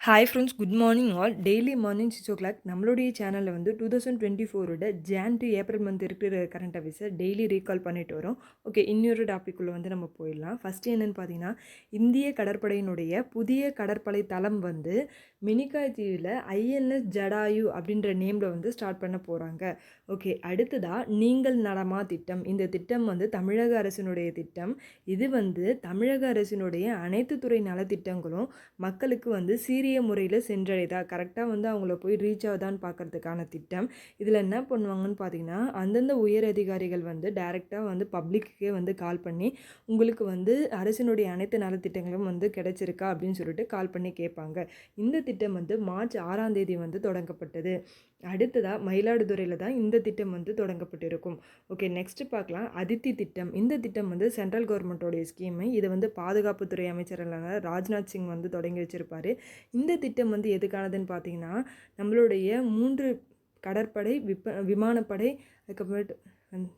Hi friends, good morning all. Daily morning 6 o'clock நம்மளுடைய சேனலில் வந்து 2024 ஜான் டு ஏப்ரல் மந்த் இருக்கிற கரண்ட் அஃபேர்ஸை டெய்லி ரீகால் பண்ணிட்டு வரோம். ஓகே, இன்னொரு டாப்பிக்குள்ளே வந்து நம்ம போயிடலாம். ஃபஸ்ட்டு என்னென்னு பார்த்தீங்கன்னா, இந்திய கடற்படையினுடைய புதிய கடற்படை தளம் வந்து மினிகாய் தீவில் ஐஎன்எஸ் ஜடாயு அப்படின்ற நேமில் வந்து ஸ்டார்ட் பண்ண போகிறாங்க. ஓகே, அடுத்ததாக நீங்கள் நலமா திட்டம். இந்த திட்டம் வந்து தமிழக அரசினுடைய திட்டம். இது வந்து தமிழக அரசினுடைய அனைத்து துறை நலத்திட்டங்களும் மக்களுக்கு வந்து சீரிய முறையில் சென்றடைதா, கரெக்டாக வந்து அவங்கள போய் ரீச் ஆகுதான்னு பார்க்குறதுக்கான திட்டம். இதில் என்ன பண்ணுவாங்கன்னு பார்த்தீங்கன்னா, அந்தந்த உயர் அதிகாரிகள் வந்து டைரெக்டாக வந்து பப்ளிக்குக்கே வந்து கால் பண்ணி உங்களுக்கு வந்து அரசினுடைய அனைத்து நலத்திட்டங்களும் வந்து கிடைச்சிருக்கா அப்படின்னு சொல்லிட்டு கால் பண்ணி கேட்பாங்க. இந்த திட்டம் வந்து மார்ச் 6ஆம் தேதி வந்து தொடங்கப்பட்டது. அடுத்ததாக மயிலாடுதுறையில் தான் இந்த திட்டம் வந்து தொடங்கப்பட்டிருக்கும். ஓகே, நெக்ஸ்ட்டு பார்க்கலாம். அதித்தி திட்டம். இந்த திட்டம் வந்து சென்ட்ரல் கவர்மெண்ட்டோடைய ஸ்கீமு. இதை வந்து பாதுகாப்புத்துறை அமைச்சரான ராஜ்நாத் சிங் வந்து தொடங்கி வச்சுருப்பார். இந்த திட்டம் வந்து எதுக்கானதுன்னு பார்த்தீங்கன்னா, நம்மளுடைய 3 கடற்படை, விமானப்படை, அதுக்கப்புறமேட்டு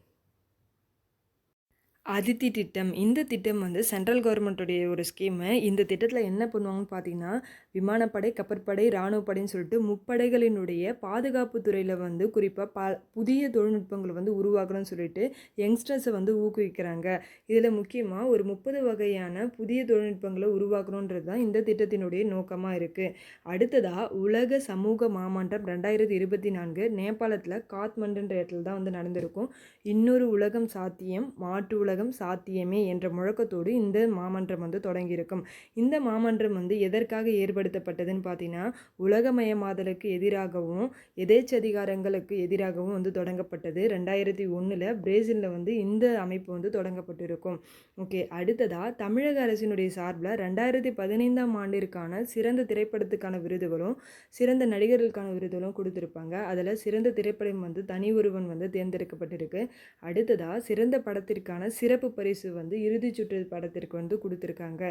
அதித்தி திட்டம். இந்த திட்டம் வந்து சென்ட்ரல் கவர்மெண்ட்டுடைய ஒரு ஸ்கீமு. இந்த திட்டத்தில் என்ன பண்ணுவாங்கன்னு பார்த்தீங்கன்னா, விமானப்படை, கப்பற்படை, இராணுவப்படைன்னு சொல்லிட்டு முப்படைகளினுடைய பாதுகாப்பு துறையில் வந்து குறிப்பாக புதிய தொழில்நுட்பங்களை வந்து உருவாக்கணும்னு சொல்லிட்டு யங்ஸ்டர்ஸை வந்து ஊக்குவிக்கிறாங்க. இதில் முக்கியமாக ஒரு 30 வகையான புதிய தொழில்நுட்பங்களை உருவாக்கணுன்றது தான் இந்த திட்டத்தினுடைய நோக்கமாக இருக்குது. அடுத்ததாக உலக சமூக மாமன்றம் 2024 நேபாளத்தில் காத்மண்டுன்ற இடத்துல தான் வந்து நடந்திருக்கும். இன்னொரு உலகம் சாத்தியம், மாற்று உலகம் சாத்தியமே என்ற முழக்கத்தோடு இந்த மாமன்றம் வந்து தொடங்கியிருக்கும். இந்த மாமன்றம் வந்து எதற்காக ஏற்படுத்தப்பட்டதுன்னு பார்த்தீங்கன்னா, உலகமயமாதலுக்கு எதிராகவும் எதேச்சதிகாரங்களுக்கு எதிராகவும் வந்து தொடங்கப்பட்டது. 2001 பிரேசிலில் வந்து இந்த அமைப்பு வந்து தொடங்கப்பட்டிருக்கும். ஓகே, அடுத்ததாக தமிழக அரசினுடைய சார்பில் 2015ஆம் ஆண்டிற்கான சிறந்த திரைப்படத்துக்கான விருதுகளும் சிறந்த நடிகர்களுக்கான விருதுகளும் கொடுத்துருப்பாங்க. அதில் சிறந்த திரைப்படம் வந்து தனி ஒருவன் வந்து தேர்ந்தெடுக்கப்பட்டிருக்கு. அடுத்ததாக சிறந்த படத்திற்கான சிறப்பு பரிசு வந்து இறுதிச் சுற்று படத்திற்கு வந்து கொடுத்துருக்காங்க.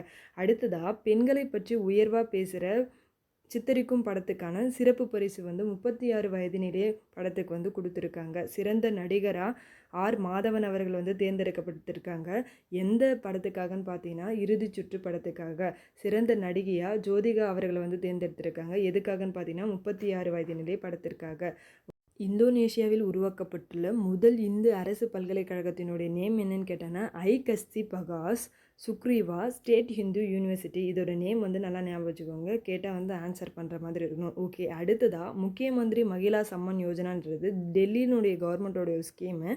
அடுத்ததாக பெண்களை பற்றி உயர்வாக பேசுகிற சித்தரிக்கும் படத்துக்கான சிறப்பு பரிசு வந்து 36 வயதினிலே படத்துக்கு வந்து கொடுத்துருக்காங்க. சிறந்த நடிகராக ஆர் மாதவன் அவர்கள் வந்து தேர்ந்தெடுக்கப்பட்டிருக்காங்க. எந்த படத்துக்காகன்னு பார்த்தீங்கன்னா, இறுதிச் சுற்று படத்துக்காக. சிறந்த நடிகையாக ஜோதிகா அவர்களை வந்து தேர்ந்தெடுத்திருக்காங்க. எதுக்காகன்னு பார்த்தீங்கன்னா, 36 வயதினிலே படத்திற்காக. இந்தோனேஷியாவில் உருவாக்கப்பட்டுள்ள முதல் இந்து அரசு பல்கலைக்கழகத்தினுடைய நேம் என்னன்னு கேட்டாங்கன்னா, ஐகஸ்தி bagasse Sugriva state Hindu university. இதோட நேம் வந்து நல்லா ஞாபகம் வச்சுக்கோங்க. கேட்டால் வந்து ஆன்சர் பண்ணுற மாதிரி இருக்கணும். ஓகே, அடுத்ததாக முக்கிய மந்திரி மகிழா சம்மன் யோஜனான்றது டெல்லியினுடைய கவர்மெண்ட்டோடைய ஸ்கீமு.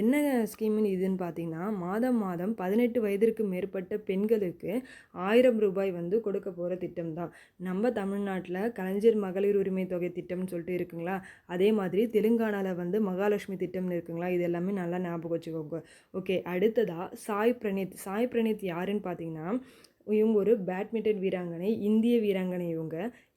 என்ன ஸ்கீமுன்னு இதுன்னு பார்த்தீங்கன்னா, மாதம் 18 வயதிற்கு மேற்பட்ட பெண்களுக்கு 1000 ரூபாய் வந்து கொடுக்க போகிற திட்டம் தான். நம்ம தமிழ்நாட்டில் கலைஞர் மகளிர் உரிமை தொகை திட்டம்னு சொல்லிட்டு இருக்குங்களா, அதே மாதிரி தெலுங்கானாவில் வந்து மகாலட்சுமி திட்டம்னு இருக்குங்களா, இது எல்லாமே நல்லா ஞாபகம் வச்சுக்கோங்க. ஓகே, அடுத்ததாக சாய் பிரணீத் யாருன்னு பார்த்தீங்கன்னா, இவங்க ஒரு பேட்மிண்டன் வீராங்கனை, இந்திய வீராங்கனை.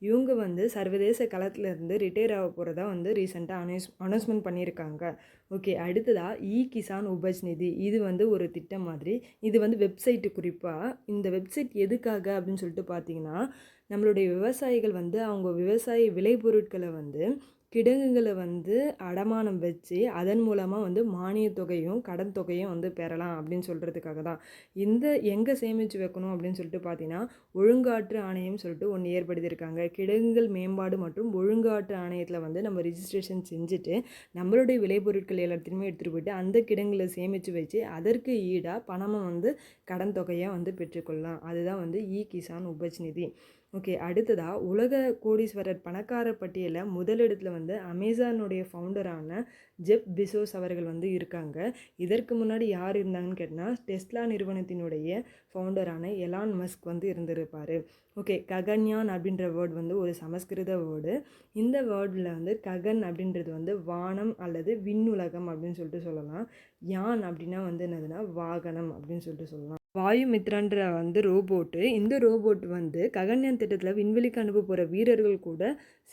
இவங்க வந்து சர்வதேச களத்திலேருந்து ரிட்டையர் ஆக போகிறதா வந்து ரீசெண்டாக அனௌன்ஸ்மெண்ட் பண்ணியிருக்காங்க. ஓகே, அடுத்ததாக கிசான் உபஜ் நிதி. இது வந்து ஒரு திட்டம் மாதிரி. இது வந்து வெப்சைட்டு. குறிப்பாக இந்த வெப்சைட் எதுக்காக அப்படின்னு சொல்லிட்டு பார்த்தீங்கன்னா, நம்மளுடைய விவசாயிகள் வந்து அவங்க விவசாய விளைபொருட்களை வந்து கிடங்குகளை வந்து அடமானம் வச்சு அதன் மூலமாக வந்து மானிய தொகையும் கடன் தொகையும் வந்து பெறலாம் அப்படின்னு சொல்கிறதுக்காக தான். இந்த எங்கே சேமித்து வைக்கணும் அப்படின்னு சொல்லிட்டு பார்த்தீங்கன்னா, ஒழுங்காற்று ஆணையம் சொல்லிட்டு ஒன்று ஏற்படுத்தியிருக்காங்க. கிடங்குகள் மேம்பாடு மற்றும் ஒழுங்காற்று ஆணையத்தில் வந்து நம்ம ரிஜிஸ்ட்ரேஷன் செஞ்சுட்டு நம்மளுடைய விளைபொருட்கள் எல்லாத்தையுமே எடுத்துகிட்டு போய்ட்டு அந்த கிடங்குல சேமித்து வச்சு அதற்கு ஈடாக பணமாக வந்து கடன் தொகையாக வந்து பெற்றுக்கொள்ளலாம். அதுதான் வந்து கிசான் உபஜ் நிதி. ஓகே, அடுத்ததாக உலக கோடீஸ்வரர் பணக்கார பட்டியலில் முதலிடத்தில் வந்து அமேசானுடைய ஃபவுண்டரான ஜெப் பிசோஸ் அவர்கள் வந்து இருக்காங்க. இதற்கு முன்னாடி யார் இருந்தாங்கன்னு கேட்டால் டெஸ்லா நிறுவனத்தினுடைய ஃபவுண்டரான எலான் மஸ்க் வந்து இருந்திருப்பார். ஓகே, ககன்யான் அப்படின்ற வேர்டு வந்து ஒரு சமஸ்கிருத வேர்டு. இந்த வேர்டில் வந்து ககன் அப்படின்றது வந்து வானம் அல்லது விண்ணுலகம் அப்படின்னு சொல்லிட்டு சொல்லலாம். யான் அப்படின்னா வந்து என்னதுன்னா வாகனம் அப்படின்னு சொல்லிட்டு சொல்லலாம். வாயுமித்ரான்ற வந்து ரோபோட்டு. இந்த ரோபோட் வந்து ககன்யான் திட்டத்தில் விண்வெளிக்கு அனுப்ப போகிற வீரர்கள் கூட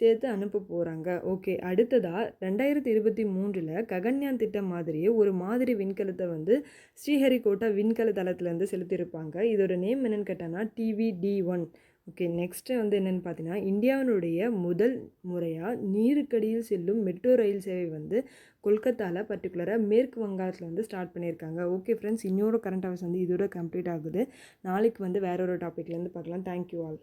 சேர்த்து அனுப்ப போகிறாங்க. ஓகே, அடுத்ததாக 2023 ககன்யான் திட்டம் மாதிரியே ஒரு மாதிரி விண்கலத்தை வந்து ஸ்ரீஹரிகோட்டா விண்கல தளத்துலேருந்து செலுத்தியிருப்பாங்க. இதோட நேம் என்னென்னு கேட்டாங்கன்னா TVD-1. ஓகே, நெக்ஸ்ட்டு வந்து என்னென்னு பார்த்தீங்கன்னா, இந்தியாவினுடைய முதல் முறையாக நீருக்கடியில் செல்லும் மெட்ரோ ரயில் சேவை வந்து கொல்கத்தாவில் பர்டிகுலராக மேற்கு வங்காளத்தில் வந்து ஸ்டார்ட் பண்ணியிருக்காங்க. ஓகே ஃப்ரெண்ட்ஸ், இன்னொரு கரண்ட் அஃபேர்ஸ் வந்து இதோட கம்ப்ளீட் ஆகுது. நாளைக்கு வந்து வேற ஒரு டாப்பிக்லேருந்து பார்க்கலாம். Thank you all.